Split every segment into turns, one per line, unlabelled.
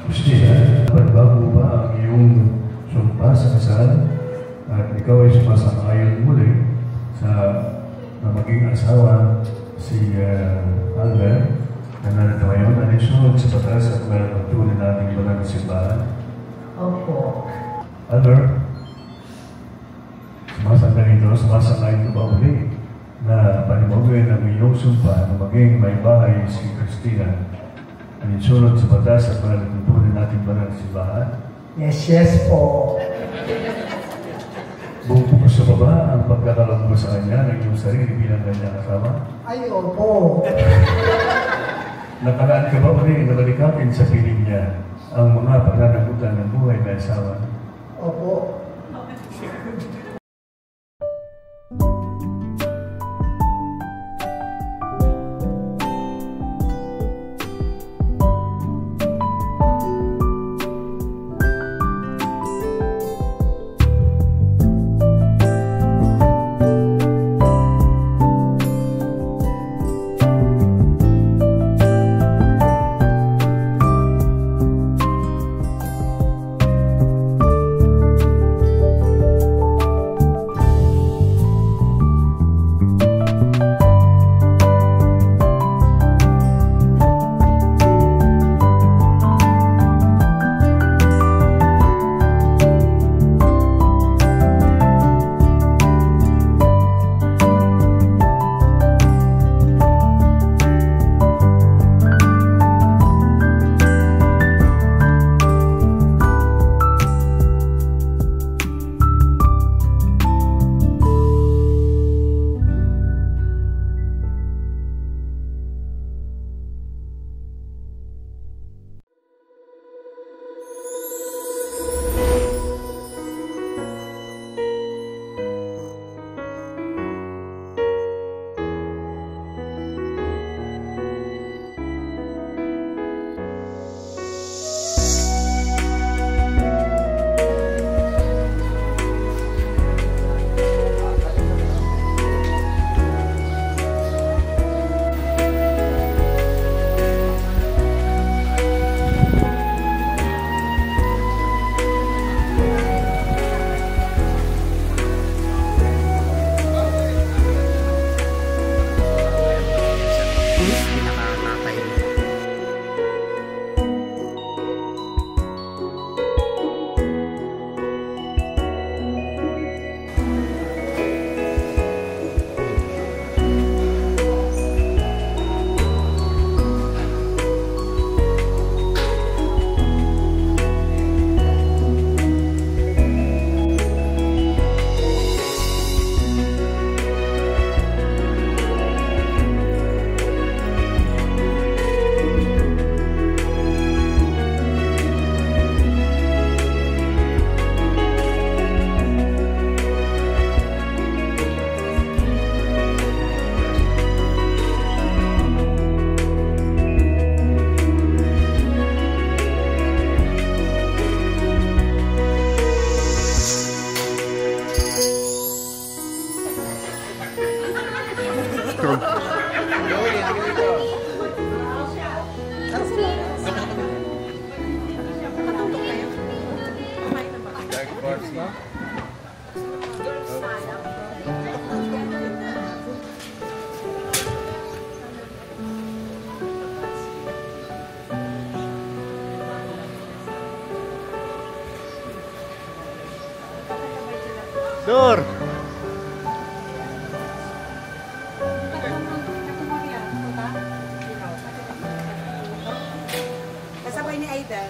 Christina, bago ba ang iyong sumpa sa kasal at ikaw ay sumasang-ayon muli sa maging asawa si Albert na narito ngayon na isunod sa batas at mayroon tunay nating banal na simbahan?
Opo.
Albert, sumasang-ayon ka ba muli na panimawin ang iyong sumpa na maging may bahay si Christina na isunod sa batas at mayroon tunay nating banal na simbahan?
Yes po.
Bumubukas sa baba ang pagkakaroon mo sa kanya ng iyong sarili bilang kanyang kasama?
Ay, opo.
Nakalaan ka ba uli na balikapin sa piling niya ang mga pananagutan ng buhay na asawa?
Opo.
Dur.
Kasabay ni Aida.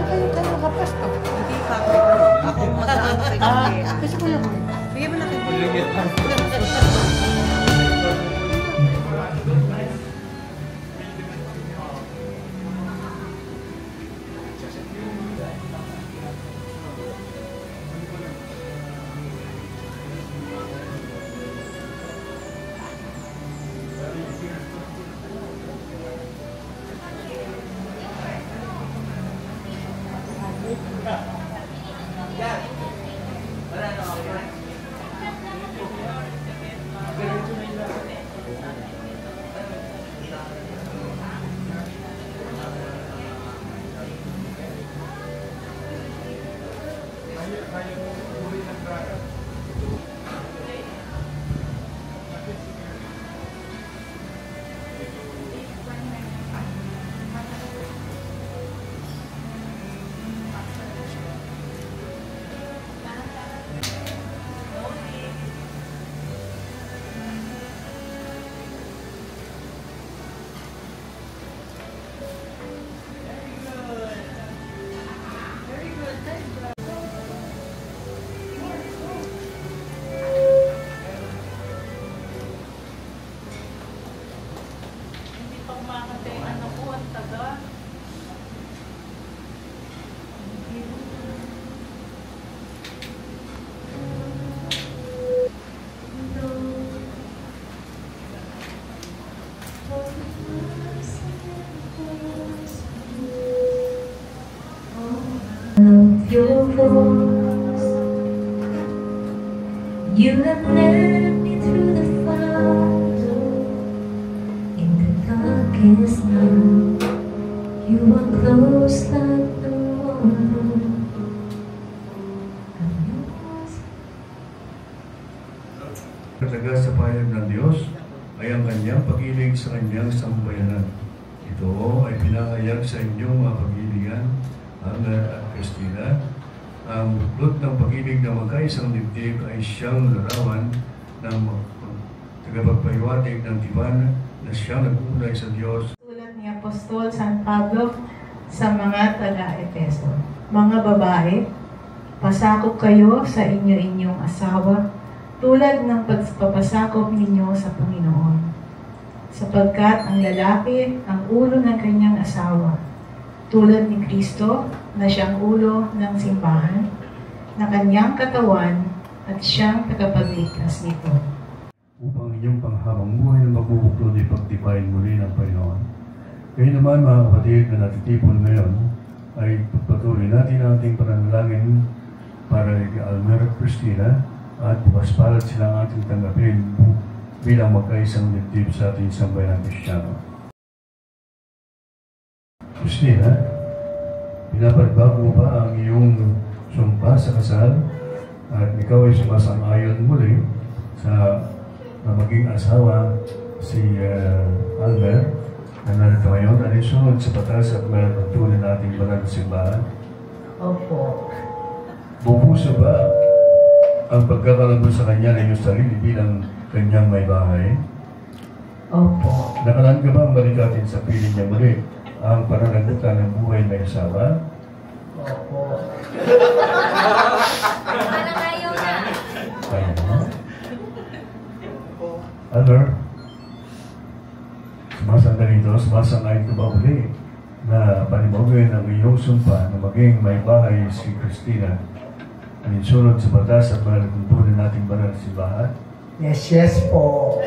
kayo kapas to.
Hindi pa ako. Ako mag-aantay ko.
Kasi ko lang.
Bigyan mo na kayo.
Your voice, you have led me through the fire, in the darkest night, you are close like no one.
Kataga sa pahayag ng Diyos ay ang kanyang pag-ibig sa kanyang sambayanan. Ito ay pinahayag sa inyong mga pag-ibigan, Almer at Christina. Ang buklod ng pag-ibig na magkaisang dibdib ay siyang larawan ng tagapagpahiwatig ng tipan na siyang nag-ulay sa Diyos.
Tulad ni Apostol San Pablo sa mga taga-Efeso. Mga babae, pasakop kayo sa inyo-inyong asawa tulad ng pagpapasakop ninyo sa Panginoon. Sapagkat ang lalaki ang ulo ng kanyang asawa, tulad ni Kristo na siyang ulo ng simbahan, na kanyang katawan at siyang tagapagligtas nito.
Upang inyong panghabang buhay na magbubuklod ay pagtipayin muli ng Panginoon. Kayo naman mga kapatid na natitipon ngayon, ay pagpatuloy natin ang ating pananalangin para kay Almer at Christina at bukas palad silang ating tanggapin bilang magkaisang dibdib sa ating sambayanang Kristiyano. Christina, pinapagbago mo ba ang iyong sumpa sa kasal at ikaw ay sumasang-ayon muli sa maging asawa si Almer na narito ngayon? Ano yung sunod sa batas at mayroon tunay nating banal na simbahan?
Opo.
Bubuso ba ang pagkakalabot sa kanya ng iyong sarili bilang kanyang may bahay?
Opo.
Nakalaan ka ba ang malikatin sa piling niya muli ang pananagutan ng buhay may asawa?
Opo.
Kaya mo? Almer, sumasang-ayon ka ba uli na panimawin ang iyong sumpa na maging may bahay si Christina alinsunod sa batas at mga nagtuntunin nating banal na simbahan?
Yes po.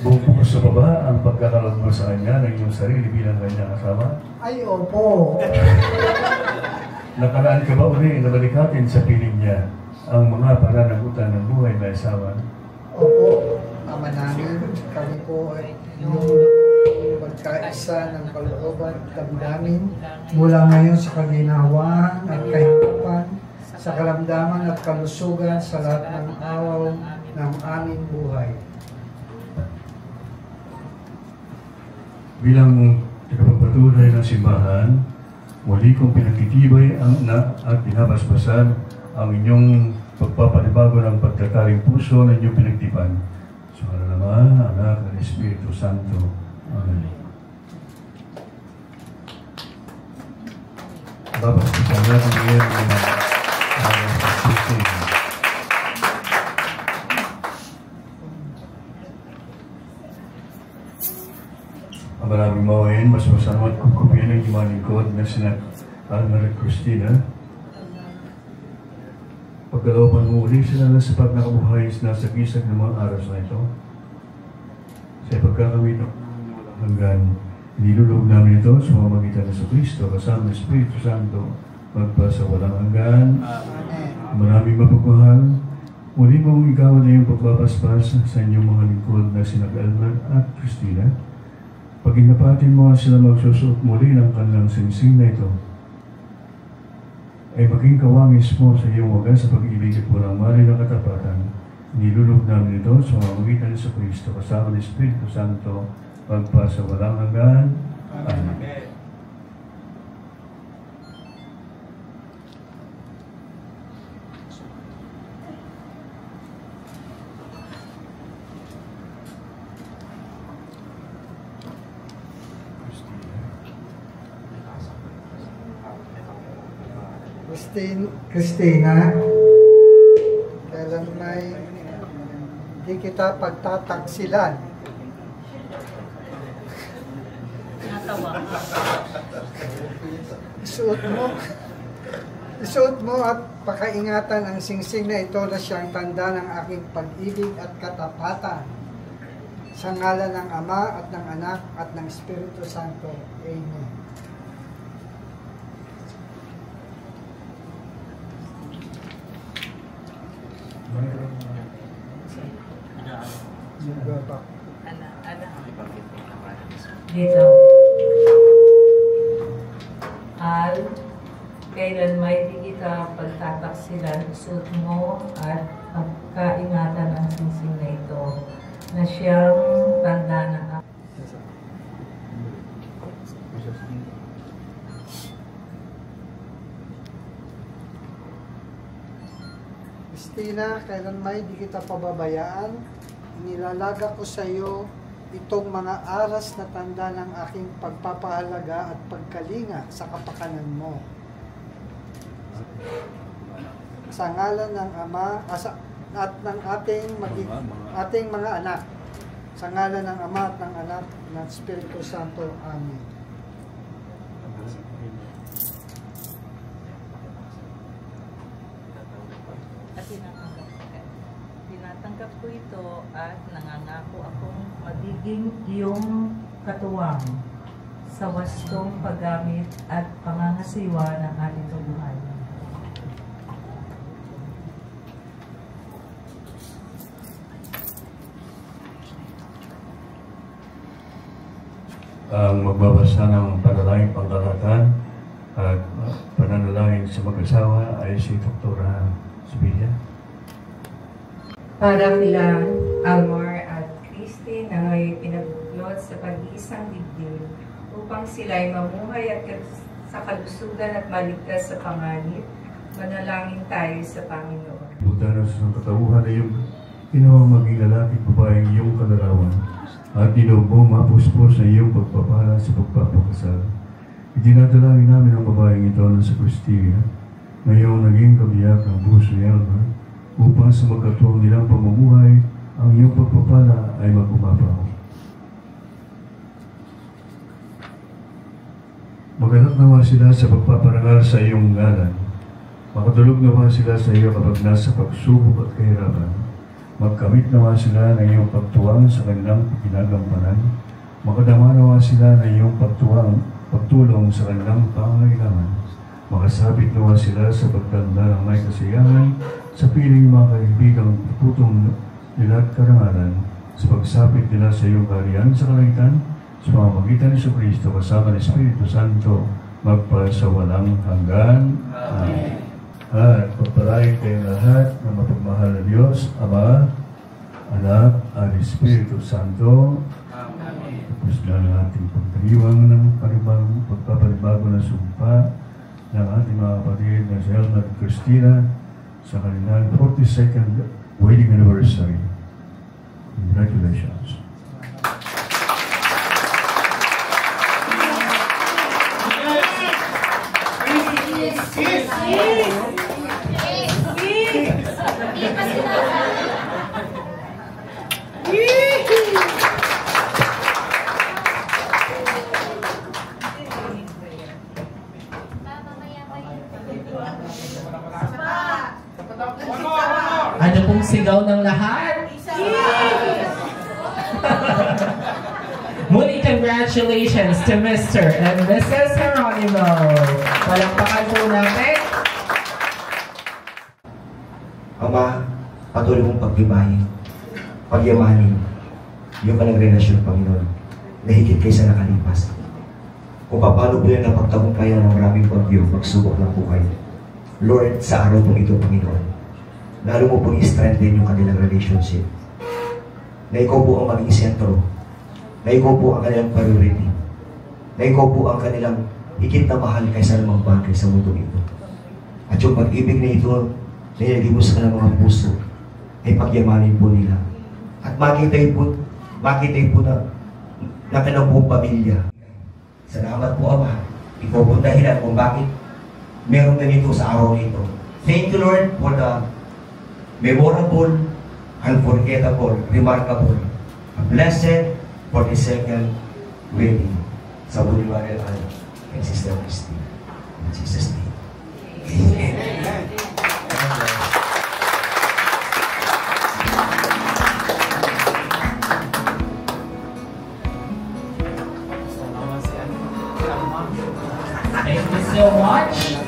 Bubukas pa ba ang pagkakalog mo sa kanya ng iyong sarili bilang kanyang asawa?
Ay, opo.
Nakalaan ka ba uli na balikatin sa piling niya ang mga pananagutan ng buhay na asawa?
Opo. Ama namin, kami po ay yung pagkaisa ng kalooban at damdamin mula ngayon sa kaginhawaan at kahirapan, sa karamdaman at kalusugan sa lahat ng araw ng aming buhay.
Bilang tagapagpatuloy ng simbahan, muli kong pinagtitibay at binabasbasan ang inyong pagpapanibago ng pagkakaring puso na inyong pinagtipan. Sa ngalan ng Ama, Anak, at Espiritu Santo. Amen. Babastisan natin ngayon ang Christine. Maraming mawain, mas masama at kukupyan ng mga lingkod na sina Alma at Christina. Pagkalooban mo uli sila na sapat na kabuhay na sa gisag ng mga aras na ito. Sa pagkakamit ng hanggan, nilulog namin ito sa pamamagitan ng Kristo kasama ng Espiritu Santo magpa sa walang hanggan. Maraming mapagmahal, muli mong ikaw na yung pagpapaspas sa inyong mga lingkod na sina Alma at Christina. Paginapatin mo sila magsusuot muli ng kanilang singsing na ito, ay maging kawangis mo sa iyong wagas sa pag-ibig at walang mali ng katapatan. Nilulog namin ito sa pamamagitan sa Kristo kasama ng Espiritu Santo magpa sa walang hanggan. Amen.
Christina, kailan may di kita pagtataksilan.
Natawa.
Isuot mo at pakaingatan ang singsing na ito na siyang tanda ng aking pag-ibig at katapatan. Sa ngalan ng Ama at ng Anak at ng Espiritu Santo. Amen.
Dito. Al, kailan may di kita pagtataksilan, suot mo at pagkaingatan ang singsing na ito na siyang tanda ng
Christina, kailan may di kita pababayaan, inilalaga ko sa iyo itong mga aras na tanda ng aking pagpapahalaga at pagkalinga sa kapakanan mo. Sa ngalan ng Ama at ng ating mga anak. Sa ngalan ng Ama at ng Anak ng Espiritu Santo. Amen.
At tinatanggap ko ito at nangangako akong
magiging iyong katuwang sa wastong paggamit at pangangasiwa ng ating buhay.
Ang magbabasa ng panalangin pangkalahatan at pananalangin sa mag-asawa ay si Dr. Sibilia.
Para kila Almar at Christy na ngayon pinabuklod sa pag-iisang dibdib upang sila ay mamuhay at sa kalusugan at maligtas sa panganib, manalangin tayo sa Panginoon.
Buta na sa katauhan na iyong ginawang maging lalaki at babaeng iyong kalarawan at dinoob mo mapuspos sa iyong pagpapala sa pagpapakasal. Idinadalangin namin ang babaeng ito na sa Christy ngayong naging kabiyak ng buso ni Almar upang sa magkatuwang nilang pamumuhay, ang iyong pagpapala ay magumapaw. Maganap nawa sila sa pagpaparangal sa iyong ngalan. Makatulog nawa sila sa iyo kapag nasa pagsubok at kahirapan. Magkamit nawa sila ng iyong pagtuwang sa kanilang ginagampanan. Makadama nawa sila ng iyong pagtulong sa kanilang pangangailangan. Makasabit nawa sila sa pagtanda ng may kasiyahan sa piling mga kaibigang putong nila at karangalan sa pagsapit nila sa iyong kaharian sa kalangitan sa pamamagitan ni Kristo kasama ng Espiritu Santo magpa sa walang hanggan. Amen. At pagpalain kayong lahat ng mapagmahal na Diyos, Ama, Anak, at Espiritu Santo. Amen. Tapos na ang ating pagkaliwang ng pagpapalibago na sumpa ng ating mga kapatid na si Alma at Christina sa kanilang 42nd wedding anniversary. Congratulations.
Christy,
sigaw ng lahat? Muli, congratulations to Mr. and Mrs. Geronimo. Palakpakan po natin.
Ama, patuloy mong pagtibayin, pagyamanin, yung kanang-relasyon, Panginoon, na higit kaysa nakalipas. Kung paano po yan napagtagumpayan ng maraming bagyo, magsubok ng buhay. Lord, sa araw pong ito, Panginoon, lalo mo pong i-strengthen yung kanilang relationship. Na ikaw po ang maging sentro, na ikaw po ang kanilang priority, na ikaw po ang kanilang higit na mahal kaysa namang bagay sa mundo ito. At yung pag-ibig na ito, na ilagay mo sa kanilang mga puso, ay pagyamanin po nila. At makita po na kanilang buong pamilya. Salamat po, Ama. Ikaw po dahilan kung bakit meron ganito sa araw na ito. Thank you, Lord, for the memorable, unforgettable, remarkable, blessed, 42nd wedding sa Bolivaran and Sister Christy. In Jesus' name. Amen.
Thank you so much.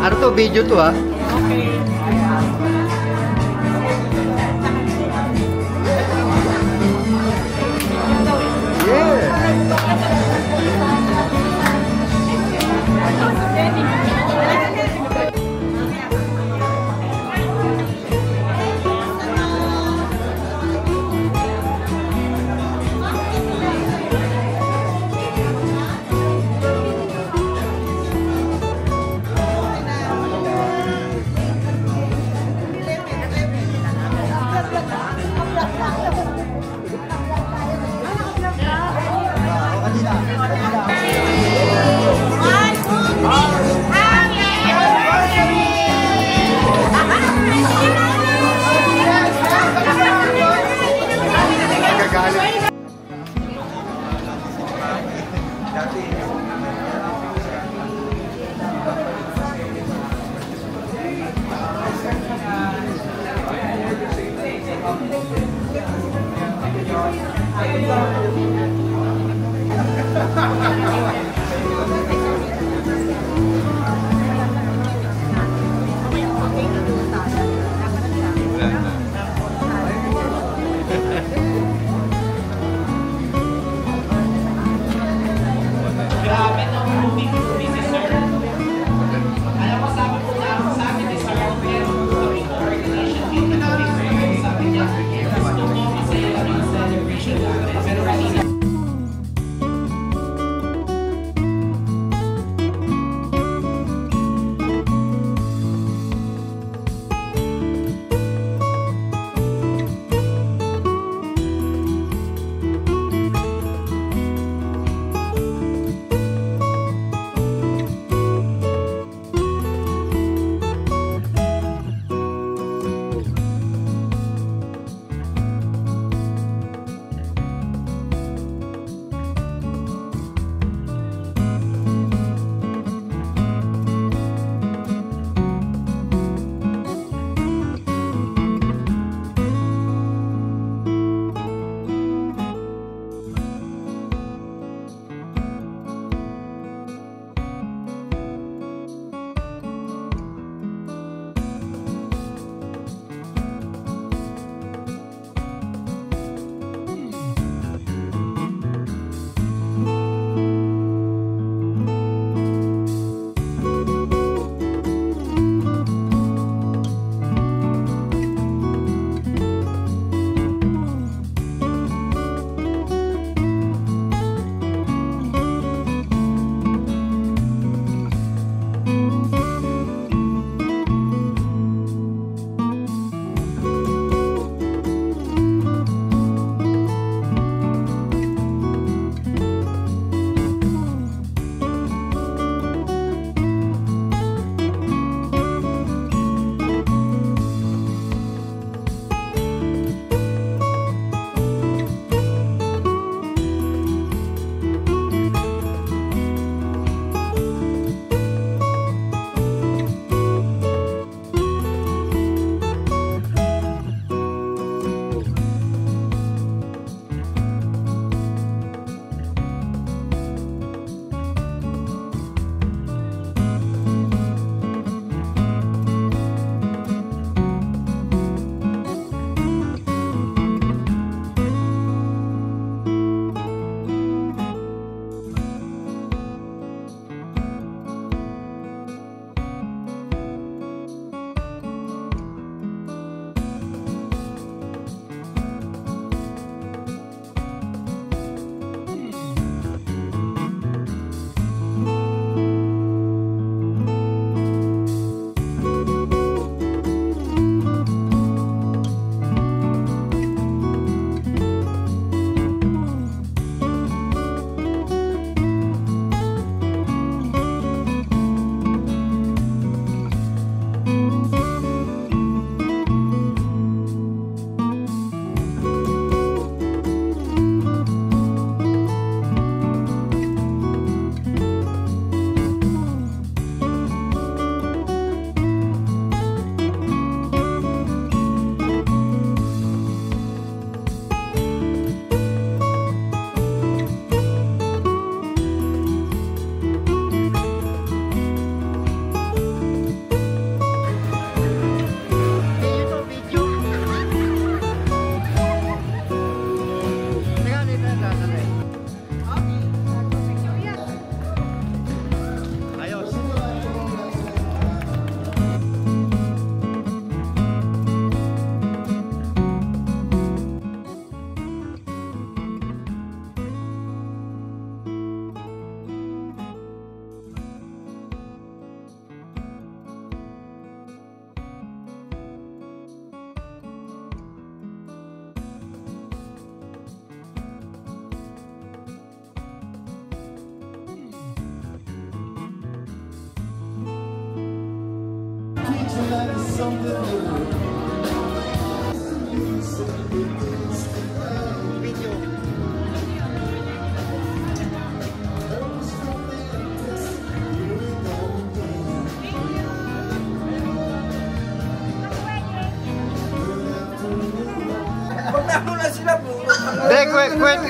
Ano to? Video to, ha?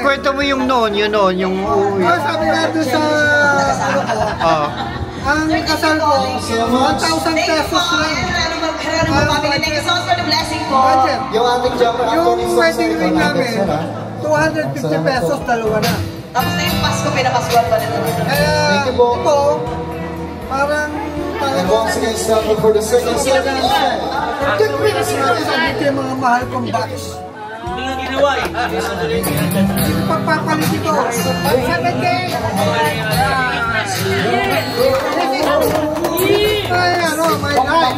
Kwento mo yung noon, yung uuwi.
Sabi nga doon sa ano ko, ang kasal ko, 1,000 pesos lang. Budget. Yung wedding ring namin, 250 pesos, dalawa na.
Tapos na yung Pasko, pinapaskuhan pa nila.
Kaya ito, parang
for the second set.
Sabi ko yung mga mahal kong batch.
Hindi nga ginawa eh.
Pagpapalit ito. 7K! Ay, ano, my life.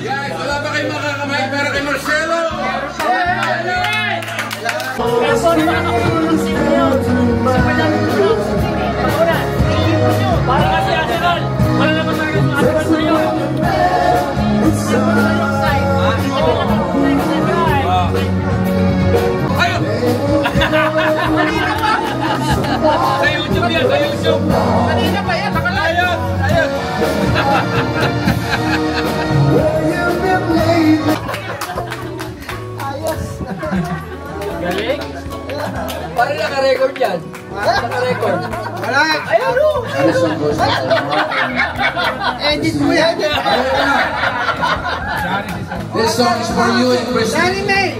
Guys, wala ba kayo makakamay para kay Marcelo?
Para kasi Arsenal, wala naman talaga yung Arsenal sa'yo.
Ayun! Sa YouTube yan, sa YouTube! Kanina pa yan, nakalayan! Ayun!
Galing? Paano naka-record yan? Naka-record?
Wala!
Ayun o!
Edit mo yan!
This song is for you and Chris.
Danny May!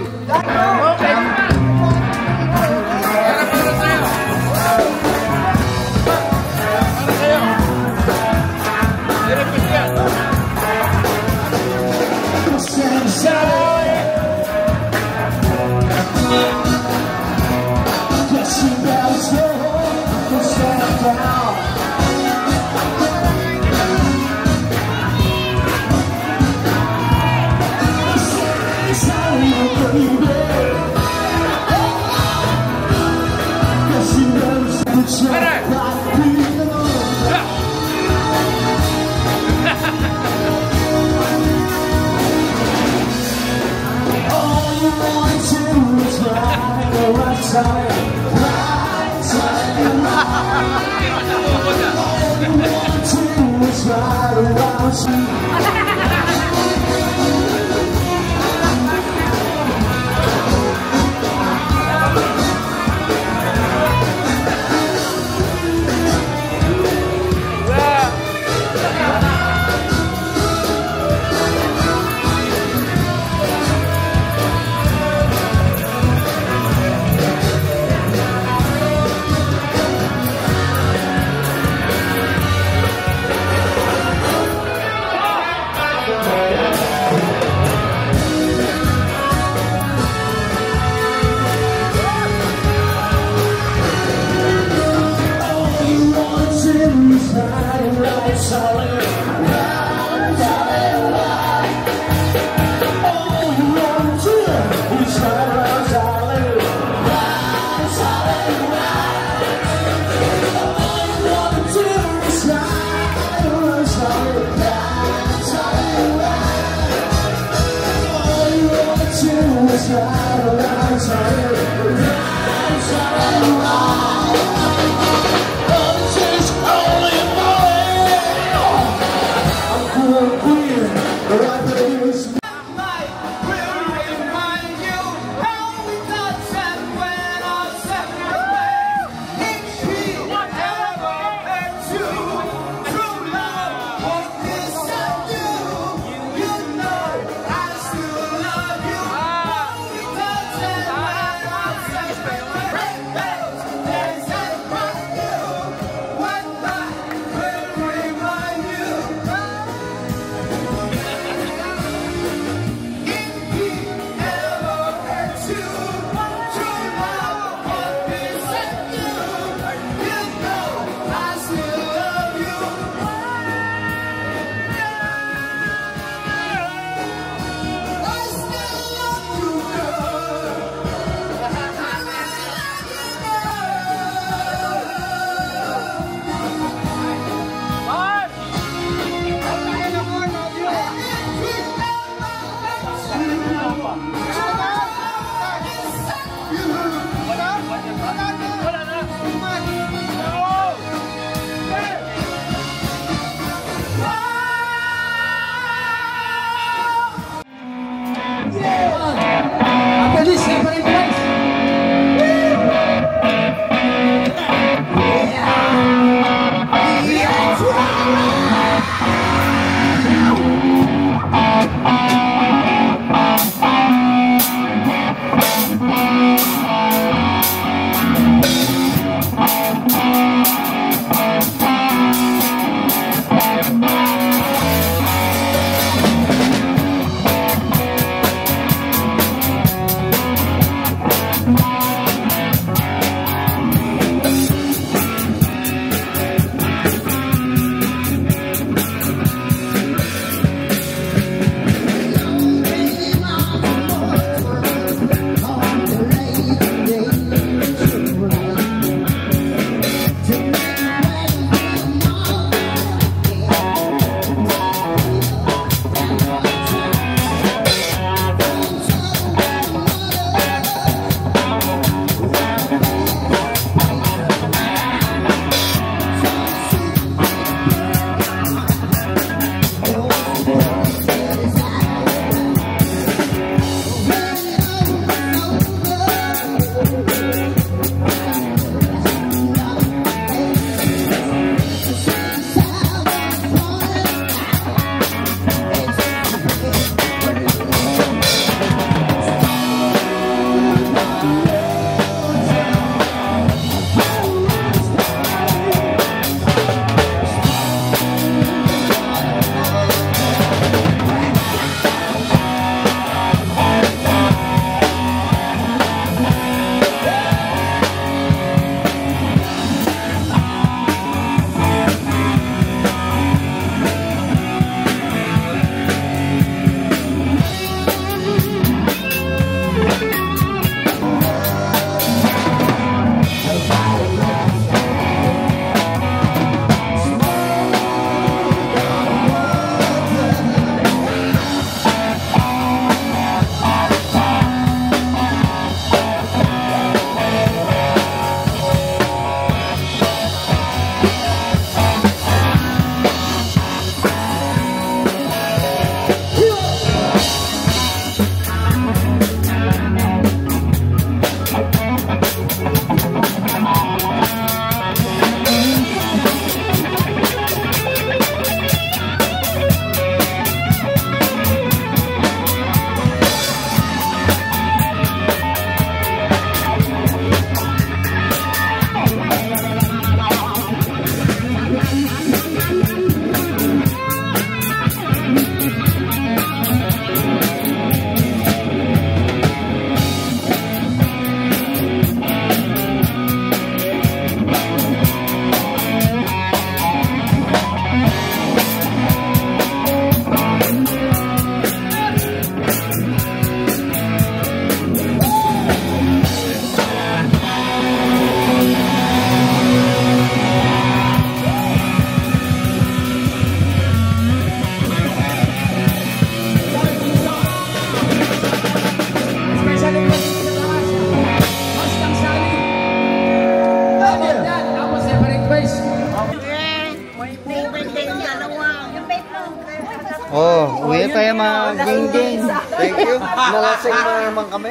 Nalasing mo naman kami.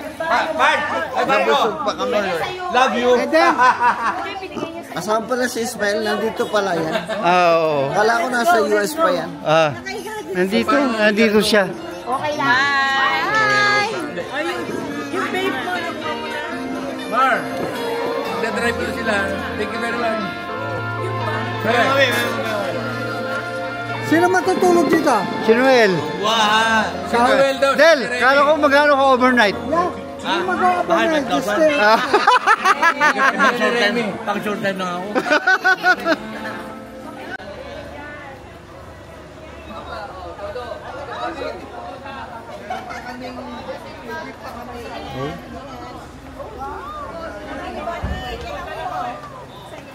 Nabusog pa kami.
Love you.
Kasama pala si Ismael, nandito pala yan.
Oo.
Kala ko nasa US pa yan.
Nandito siya.
Okay lang. Bye!
Yung babe mo. Mar, nag-drive ko sila. Thank you very much.
Sino matutulog dito?
Si Noel.
Wow! Si Noel daw.
Del, kala ko magkano ka overnight?
Sino mag-overnight?
Pang short time lang ako.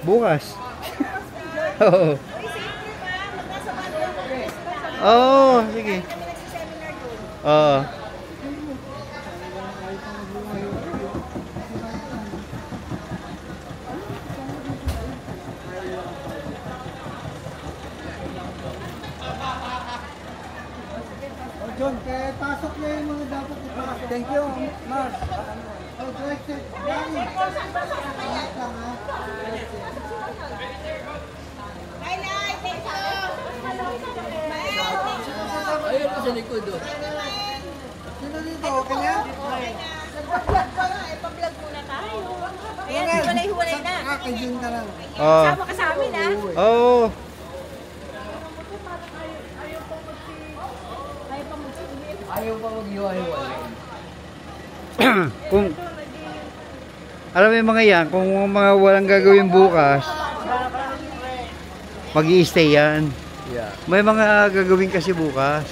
Bukas. Oo. Oo, sige. Oo.
John, kaya pasok na yung mga dapat ipasok. Thank you, Mars. Oh, directed.
Ayun ko sa likod.
Sino dito? Okay na?
Nagpa-vlog ka nga. Ipa-vlog muna tayo. Ayan, hiwalay-hiwalay na.
Kay Jun ka lang.
Sama ka sa amin, ha?
Oo.
Ayaw pa mag-iwa-iwalay.
Kung alam mo yung mga yan, kung mga walang gagawin bukas, mag-i-stay yan.
Yeah.
May mga gagawin kasi bukas.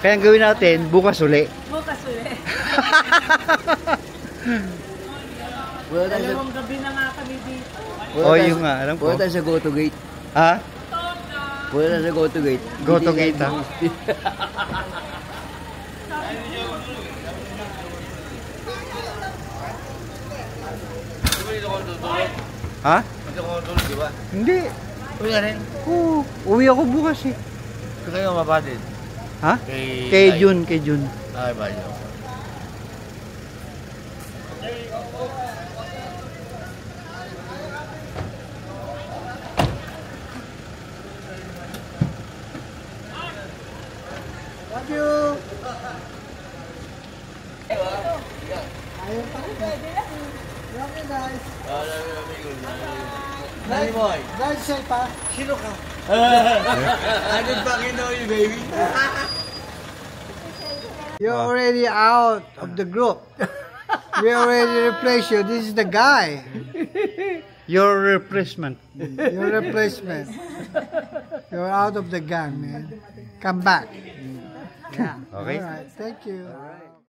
Kaya ang gawin natin, bukas uli.
Bukas ulit. Dalawang gabi na nga kami dito.
O, yung nga, alam ko.
Punta tayo sa Go to Gate.
Ha?
Punta tayo sa Go to Gate.
Go to Gate, ha? Ha? Hindi.
Uwi ka rin?
Oo. Uwi ako bukas eh.
Kung kayo mapatid?
Ha? Kay Jun.
Ay, ba yun?
Love you. Ayaw pa rin. Love you guys.
Nani boy?
Guys, say pa.
Sino ka? I don't fucking know you, baby.
You're already out of the group. We already replaced you. This is the guy.
Your replacement.
Your replacement. You're out of the gang, man. Come back. Yeah.
Okay.
All right. Thank you.